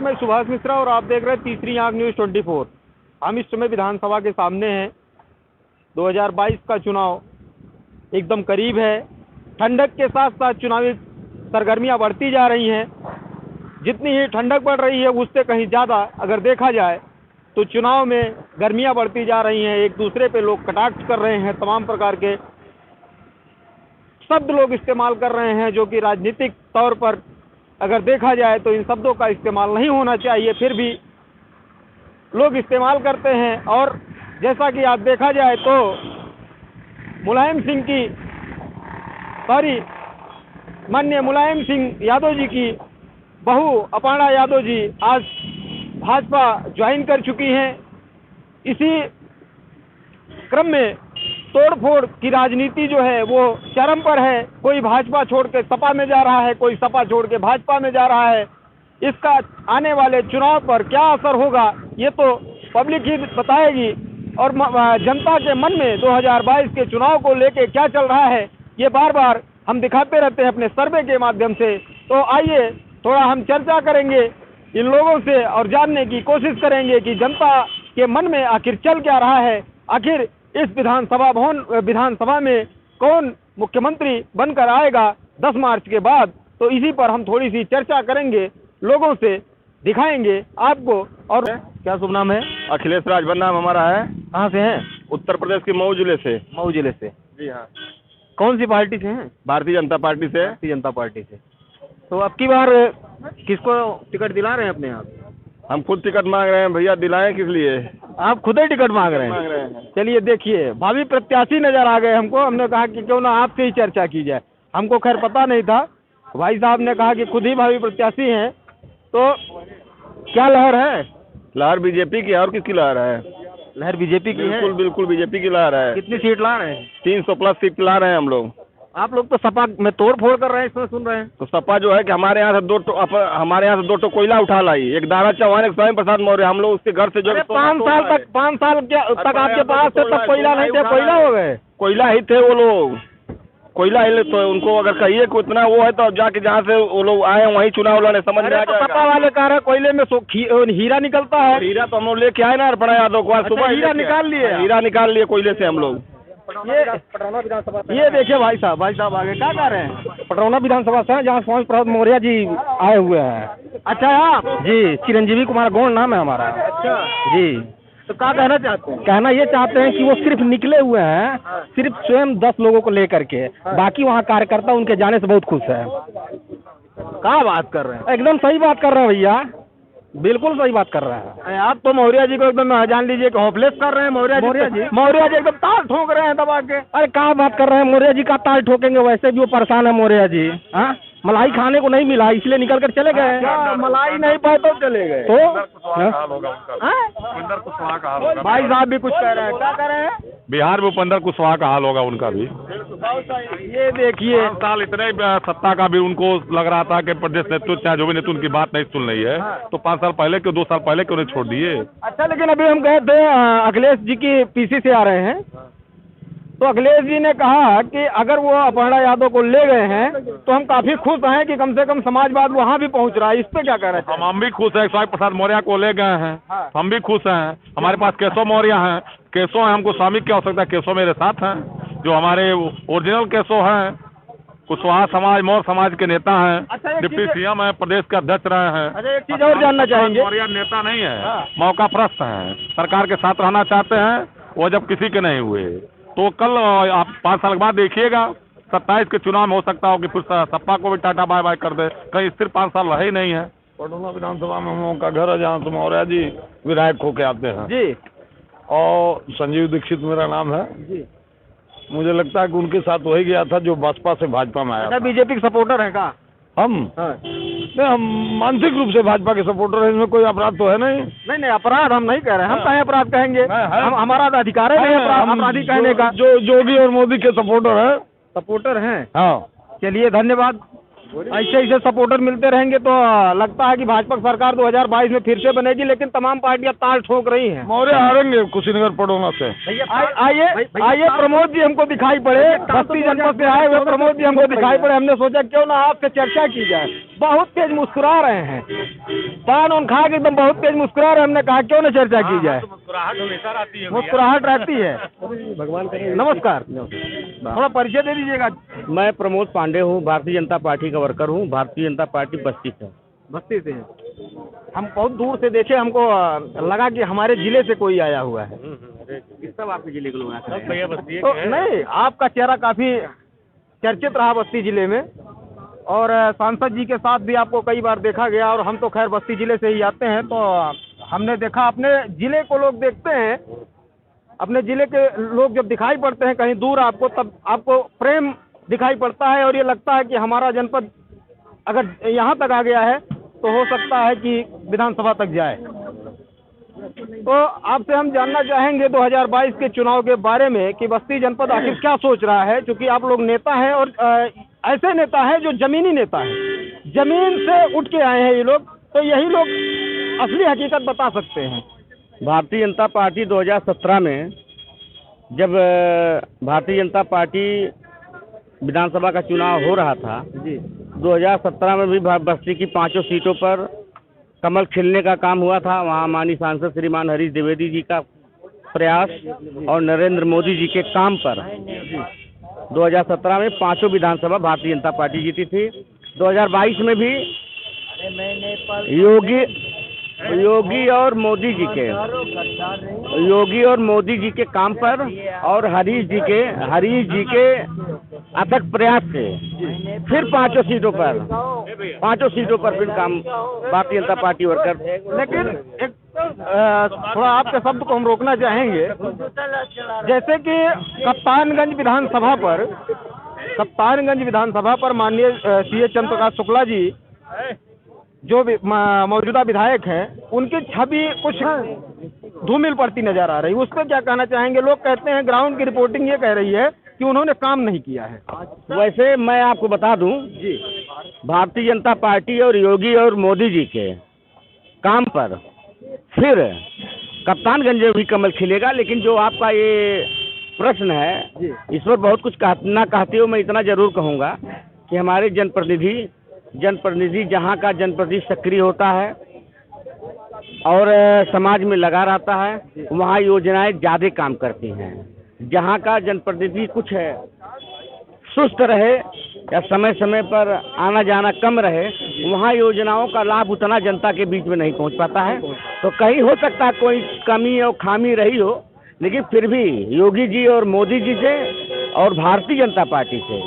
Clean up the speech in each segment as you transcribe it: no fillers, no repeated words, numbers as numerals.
मैं सुभाष मिश्रा और आप देख रहे हैं तीसरी आंख न्यूज़ 24। हम इस समय विधानसभा के सामने हैं। 2022 का चुनाव एकदम करीब है। ठंडक के साथ साथ चुनावी सरगर्मियां बढ़ती जा रही हैं। जितनी ही ठंडक बढ़ रही है उससे कहीं ज़्यादा अगर देखा जाए तो चुनाव में गर्मियां बढ़ती जा रही हैं। एक दूसरे पे लोग कटाक्ष कर रहे हैं, तमाम प्रकार के शब्द लोग इस्तेमाल कर रहे हैं जो कि राजनीतिक तौर पर अगर देखा जाए तो इन शब्दों का इस्तेमाल नहीं होना चाहिए, फिर भी लोग इस्तेमाल करते हैं। और जैसा कि आज देखा जाए तो माननीय मुलायम सिंह यादव जी की बहू अपर्णा यादव जी आज भाजपा ज्वाइन कर चुकी हैं। इसी क्रम में तोड़फोड़ की राजनीति जो है वो चरम पर है। कोई भाजपा छोड़ के सपा में जा रहा है, कोई सपा छोड़ के भाजपा में जा रहा है। इसका आने वाले चुनाव पर क्या असर होगा ये तो पब्लिक ही बताएगी। और जनता के मन में 2022 के चुनाव को लेके क्या चल रहा है ये बार बार हम दिखाते रहते हैं अपने सर्वे के माध्यम से। तो आइए थोड़ा हम चर्चा करेंगे इन लोगों से और जानने की कोशिश करेंगे कि जनता के मन में आखिर चल क्या रहा है। आखिर इस विधानसभा में कौन मुख्यमंत्री बनकर आएगा 10 मार्च के बाद। तो इसी पर हम थोड़ी सी चर्चा करेंगे, लोगों से दिखाएंगे आपको। और क्या शुभ नाम है? अखिलेश राजभर नाम हमारा है। कहाँ से हैं? उत्तर प्रदेश के मऊ जिले से। मऊ जिले से? जी हाँ। कौन सी पार्टी से हैं? भारतीय जनता पार्टी से। भारतीय जनता पार्टी से। तो अब की बार किसको टिकट दिला रहे हैं अपने आप? हम खुद टिकट मांग रहे हैं भैया, दिलाएं किस लिए? आप खुद ही टिकट मांग रहे हैं? चलिए देखिए, भावी प्रत्याशी नजर आ गए हमको। हमने कहा कि क्यों ना आपसे ही चर्चा की जाए। हमको खैर पता नहीं था, भाई साहब ने कहा कि खुद ही भावी प्रत्याशी हैं। तो क्या लहर है? लहर बीजेपी की है, और किसकी लहर है? लहर बीजेपी की है? बिल्कुल बिल्कुल बीजेपी की लहर है। कितनी सीट ला रहे हैं? 300 प्लस सीट ला रहे हैं हम लोग। आप लोग तो सपा में तोड़ फोड़ कर रहे हैं, इसमें सुन रहे हैं। तो सपा जो है कि हमारे यहाँ से दो टो कोयला उठा लाई। एक दारा चौहान, एक स्वामी प्रसाद मौर्य। हम लोग उसके घर से जो 5 साल तक आपके पास से तब कोयला नहीं थे, कोयला हो गए। कोयला ही थे वो लोग, कोयला ही। तो उनको अगर कहिए कि उतना वो है तो जाके जहाँ से वो लोग आए वहीं चुनाव लड़े, समझ में आ जाएगा। सपा वाले कह रहे कोयले में हीरा निकलता है। हीरा तो हम लोग लेके आए ना अपर्णा यादव को। आज सुबह हीरा निकाल लिए? हीरा निकाल लिए कोयले से हम लोग। ये देखिए भाई साहब आगे क्या कह रहे हैं? पटरौना विधानसभा से जहाँ स्वामी प्रसाद मौर्य जी आए हुए हैं। अच्छा आप जी? चिरंजीवी कुमार गौड़ नाम है हमारा। अच्छा जी। तो क्या कहना चाहते हैं? कहना ये चाहते हैं कि वो सिर्फ निकले हुए हैं, सिर्फ स्वयं 10 लोगों को लेकर के। बाकी वहाँ कार्यकर्ता उनके जाने से बहुत खुश है। क्या बात कर रहे हैं? एकदम सही बात कर रहे हैं भैया, बिल्कुल सही बात कर रहे हैं आप। तो मौर्य जी को एकदम जान लीजिए कि होपलेस कर रहे हैं। मौर्य जी एकदम ताल ठोक रहे हैं दबा के। अरे क्या बात कर रहे हैं? मौर्य जी का ताल ठोकेंगे? वैसे भी वो परेशान है मौर्य जी। हाँ, मलाई खाने को नहीं मिला इसलिए निकल कर चले गए। मलाई नहीं पाए तो चले गए। तो भाई साहब भी कुछ कह रहे हैं। क्या कह रहे हैं? बिहार में उपेंद्र कुशवाहा का हाल होगा उनका भी। ये देखिए, 5 साल इतने सत्ता का भी उनको लग रहा था कि प्रदेश नेतृत्व चाहे जो भी नेतृत्व उनकी बात नहीं सुन रही है। तो 5 साल पहले क्यों, 2 साल पहले क्यों नहीं छोड़ दिए? अच्छा, लेकिन अभी हम गए थे अखिलेश जी की पीसी से आ रहे हैं, तो अखिलेश जी ने कहा कि अगर वो अपर्णा यादव को ले गए हैं तो हम काफी खुश हैं कि कम से कम समाजवाद वहाँ भी पहुँच रहा है। इस पे क्या कह रहे हैं? हम भी खुश हैं। स्वामी प्रसाद मौर्य को ले गए हैं, हम भी खुश हैं। हमारे पास केशव मौर्य हैं, केशव हैं। हमको स्वामी की आवश्यकता है, केशव मेरे साथ हैं, जो हमारे ओरिजिनल केशव हैं। कुशवाहा समाज, मौर्य समाज के नेता हैं। अच्छा, डिप्टी सीएम है, प्रदेश के अध्यक्ष रहे हैं। अच्छा, एक चीज और जानना चाहेंगे। मौर्य नेता नहीं है, मौका प्रस्त हैं, सरकार के साथ रहना चाहते हैं। वो जब किसी के नहीं हुए तो कल आप 5 साल के बाद देखिएगा 27 के चुनाव में हो सकता हो कि फिर सपा को भी टाटा बाय बाय कर दे। कहीं स्थिर 5 साल रहे ही नहीं है। पटौना विधानसभा में हम लोगों का घर है, जहाँ से मौर्य जी विधायक होके आते हैं जी। और संजीव दीक्षित मेरा नाम है जी। मुझे लगता है कि उनके साथ वही गया था जो बसपा से भाजपा में आया था। बीजेपी के सपोर्टर है का? हम नहीं, हम मानसिक रूप से भाजपा के सपोर्टर हैं। इसमें कोई अपराध तो है नहीं। नहीं, अपराध हम नहीं कह रहे हैं। हम कहीं अपराध कहेंगे? हमारा अधिकार है अपराधी कहने का। जो योगी और मोदी के सपोर्टर हैं। हाँ, चलिए धन्यवाद। ऐसे सपोर्टर मिलते रहेंगे तो लगता है कि भाजपा सरकार 2022 में फिर से बनेगी, लेकिन तमाम पार्टियां ताल ठोक रही हैं। मौर्य हारेंगे कुशीनगर पटौना से। आइए प्रमोद जी हमको दिखाई पड़े, बस्ती जनपद से आए हुए प्रमोद जी हमको दिखाई पड़े। हमने सोचा क्यों ना आपसे चर्चा की जाए। बहुत तेज मुस्कुरा रहे हैं, पान उन खा के एकदम बहुत तेज मुस्कुरा रहे हैं। हमने कहा क्यों न चर्चा की जाए, मुस्कुराहट हमेशा रहती है। मुस्कुराहट रहती है। भगवान करे। नमस्कार, थोड़ा परिचय दे दीजिएगा। मैं प्रमोद पांडे हूँ, भारतीय जनता पार्टी का वर्कर हूँ, भारतीय जनता पार्टी बस्ती से। बस्ती से हैं। हम बहुत दूर से देखे, हमको लगा कि हमारे जिले से कोई आया हुआ है। किस सब आपके जिले के लोग आते हैं? भैया बस्ती तो नहीं, आपका चेहरा काफी चर्चित रहा बस्ती जिले में, और सांसद जी के साथ भी आपको कई बार देखा गया। और हम तो खैर बस्ती जिले से ही आते हैं, तो हमने देखा, अपने जिले को लोग देखते हैं, अपने जिले के लोग जब दिखाई पड़ते हैं कहीं दूर आपको, तब आपको प्रेम दिखाई पड़ता है, और ये लगता है कि हमारा जनपद अगर यहाँ तक आ गया है तो हो सकता है कि विधानसभा तक जाए। तो आपसे हम जानना चाहेंगे 2022 के चुनाव के बारे में कि बस्ती जनपद आखिर क्या सोच रहा है, क्योंकि आप लोग नेता हैं, और ऐसे नेता हैं जो जमीनी नेता हैं, जमीन से उठ के आए हैं ये लोग, तो यही लोग असली हकीकत बता सकते हैं। भारतीय जनता पार्टी 2017 में जब भारतीय जनता पार्टी विधानसभा का चुनाव हो रहा था जी 2017 में भी बस्ती की 5 सीटों पर कमल खिलने का काम हुआ था। वहाँ माननीय सांसद श्रीमान हरीश द्विवेदी जी का प्रयास और नरेंद्र मोदी जी के काम पर 2017 में 5 विधानसभा भारतीय जनता पार्टी जीती थी। 2022 में भी योगी और मोदी जी के काम पर और हरीश जी के अथक प्रयास से फिर 5 सीटों पर फिर काम भारतीय जनता पार्टी वर्कर। लेकिन एक थोड़ा आपके शब्द को हम रोकना चाहेंगे, जैसे कि कप्तानगंज विधानसभा पर माननीय सीएच चंद्र प्रकाश शुक्ला जी जो भी मौजूदा विधायक हैं, उनकी छवि कुछ धूमिल पड़ती नजर आ रही, उस पर क्या कहना चाहेंगे? लोग कहते हैं, ग्राउंड की रिपोर्टिंग ये कह रही है कि उन्होंने काम नहीं किया है। वैसे मैं आपको बता दूं जी, भारतीय जनता पार्टी और योगी और मोदी जी के काम पर फिर कप्तानगंज में भी कमल खिलेगा। लेकिन जो आपका ये प्रश्न है, इस पर बहुत कुछ ना कहते हुए मैं इतना जरूर कहूँगा कि हमारे जनप्रतिनिधि जहाँ का जनप्रतिनिधि सक्रिय होता है और समाज में लगा रहता है, वहाँ योजनाएं ज़्यादा काम करती हैं। जहाँ का जनप्रतिनिधि कुछ है सुस्त रहे या समय समय पर आना जाना कम रहे, वहाँ योजनाओं का लाभ उतना जनता के बीच में नहीं पहुँच पाता है। तो कहीं हो सकता है कोई कमी और खामी रही हो, लेकिन फिर भी योगी जी और मोदी जी से और भारतीय जनता पार्टी से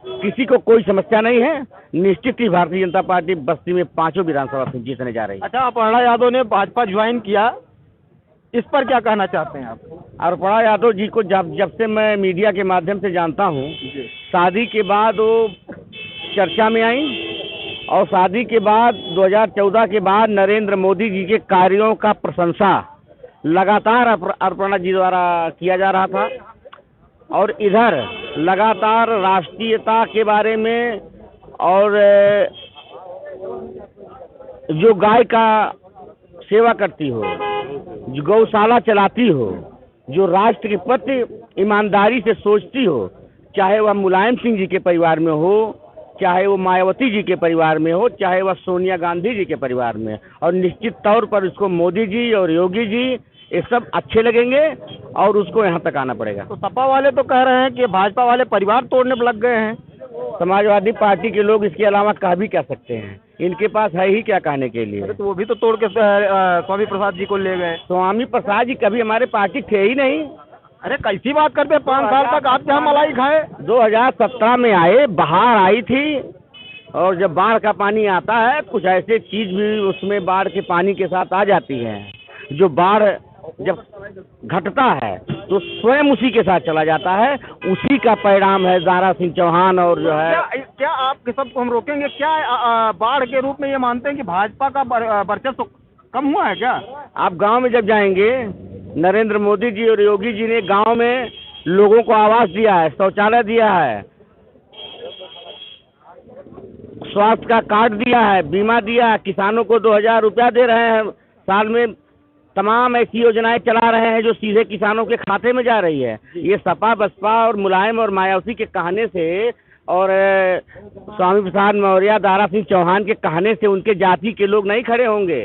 किसी को कोई समस्या नहीं है। निश्चित ही भारतीय जनता पार्टी बस्ती में 5 विधानसभा सीट जीतने जा रही है। अच्छा, अपर्णा यादव ने भाजपा ज्वाइन किया, इस पर क्या कहना चाहते हैं आप? अपर्णा यादव जी को जब से मैं मीडिया के माध्यम से जानता हूँ, शादी के बाद वो चर्चा में आई, और शादी के बाद 2014 के बाद नरेंद्र मोदी जी के कार्यों का प्रशंसा लगातार अपर्णा जी द्वारा किया जा रहा था, और इधर लगातार राष्ट्रीयता के बारे में और जो गाय का सेवा करती हो, जो गौशाला चलाती हो, जो राष्ट्र के प्रति ईमानदारी से सोचती हो, चाहे वह मुलायम सिंह जी के परिवार में हो, चाहे वो मायावती जी के परिवार में हो, चाहे वह सोनिया गांधी जी के परिवार में, और निश्चित तौर पर उसको मोदी जी और योगी जी ये सब अच्छे लगेंगे और उसको यहाँ तक आना पड़ेगा। तो सपा वाले तो कह रहे हैं कि भाजपा वाले परिवार तोड़ने पर लग गए हैं। समाजवादी पार्टी के लोग इसके अलावा कह भी क्या सकते हैं, इनके पास है ही क्या कहने के लिए। तो वो भी तो तोड़ के स्वामी प्रसाद जी को ले गए। स्वामी प्रसाद जी कभी हमारे पार्टी थे ही नहीं। अरे कैसी बात करते हैं, 5 साल तक आप जहाँ मलाई खाए। 2017 में आए, बाढ़ आई थी, और जब बाढ़ का पानी आता है कुछ ऐसे चीज भी उसमें बाढ़ के पानी के साथ आ जाती है, जो बाढ़ जब घटता है तो स्वयं उसी के साथ चला जाता है। उसी का परिणाम है दारा सिंह चौहान और जो है। क्या आपके सबको हम रोकेंगे, क्या बाढ़ के रूप में ये मानते हैं कि भाजपा का वर्चस्व कम हुआ है क्या? आप गांव में जब जाएंगे, नरेंद्र मोदी जी और योगी जी ने गांव में लोगों को आवास दिया है, शौचालय दिया है, स्वास्थ्य का कार्ड दिया है, बीमा दिया है, किसानों को 2000 रुपया दे रहे हैं साल में। तमाम ऐसी योजनाएं चला रहे हैं जो सीधे किसानों के खाते में जा रही है। ये सपा बसपा और मुलायम और मायावती के कहने से और स्वामी प्रसाद मौर्य, दारा सिंह चौहान के कहने से उनके जाति के लोग नहीं खड़े होंगे।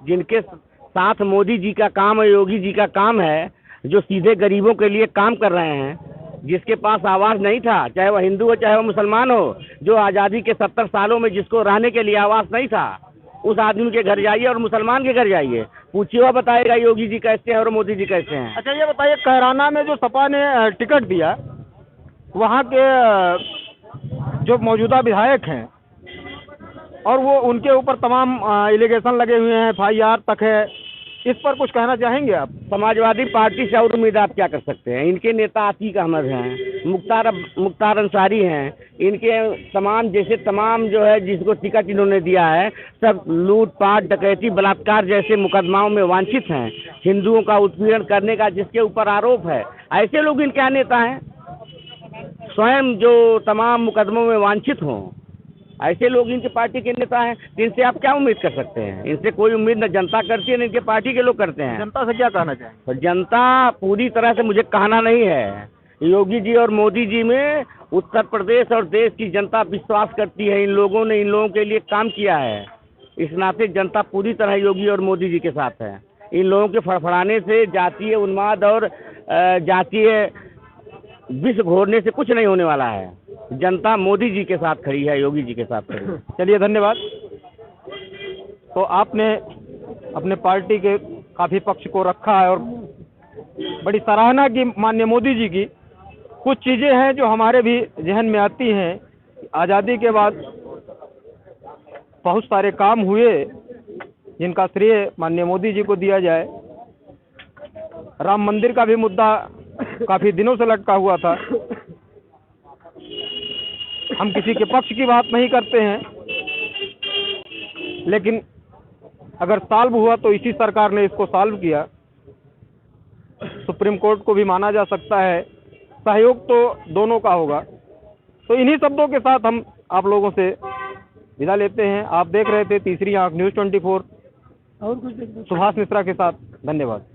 जिनके साथ मोदी जी का काम है, योगी जी का काम है, जो सीधे गरीबों के लिए काम कर रहे हैं, जिसके पास आवाज़ नहीं था, चाहे वह हिंदू हो चाहे वह मुसलमान हो, जो आज़ादी के 70 सालों में जिसको रहने के लिए आवाज़ नहीं था, उस आदमी के घर जाइए और मुसलमान के घर जाइए, पूछिए, वह बताएगा योगी जी कैसे हैं और मोदी जी कैसे हैं। अच्छा ये बताइए, कैराना में जो सपा ने टिकट दिया, वहाँ के जो मौजूदा विधायक हैं और वो उनके ऊपर तमाम एलिगेशन लगे हुए हैं, FIR तक है, इस पर कुछ कहना चाहेंगे आप? समाजवादी पार्टी से और उम्मीद आप क्या कर सकते हैं? इनके नेता आतीक अहमद हैं, मुख्तार अंसारी हैं, इनके तमाम जो है जिसको टिकट इन्होंने दिया है, सब लूटपाट, डकैती, बलात्कार जैसे मुकदमाओं में वांछित हैं। हिंदुओं का उत्पीड़न करने का जिसके ऊपर आरोप है, ऐसे लोग इनके नेता हैं। स्वयं जो तमाम मुकदमों में वांछित हों, ऐसे लोग इनके पार्टी के नेता हैं। इनसे आप क्या उम्मीद कर सकते हैं? इनसे कोई उम्मीद न जनता करती है न इनके पार्टी के लोग करते हैं। जनता से क्या कहना चाहेंगे? तो जनता पूरी तरह से, मुझे कहना नहीं है, योगी जी और मोदी जी में उत्तर प्रदेश और देश की जनता विश्वास करती है। इन लोगों ने इन लोगों के लिए काम किया है, इस नाते जनता पूरी तरह योगी और मोदी जी के साथ है। इन लोगों के फड़फड़ाने से, जातीय उन्माद और जातीय विष घोरने से कुछ नहीं होने वाला है। जनता मोदी जी के साथ खड़ी है, योगी जी के साथ खड़ी है। चलिए, धन्यवाद। तो आपने अपने पार्टी के काफ़ी पक्ष को रखा है और बड़ी सराहना की माननीय मोदी जी की। कुछ चीज़ें हैं जो हमारे भी जहन में आती हैं। आज़ादी के बाद बहुत सारे काम हुए जिनका श्रेय माननीय मोदी जी को दिया जाए। राम मंदिर का भी मुद्दा काफ़ी दिनों से लटका हुआ था। हम किसी के पक्ष की बात नहीं करते हैं, लेकिन अगर सॉल्व हुआ तो इसी सरकार ने इसको सॉल्व किया। सुप्रीम कोर्ट को भी माना जा सकता है, सहयोग तो दोनों का होगा। तो इन्हीं शब्दों के साथ हम आप लोगों से विदा लेते हैं। आप देख रहे थे तीसरी आंख न्यूज़ 24 सुभाष मिश्रा के साथ। धन्यवाद।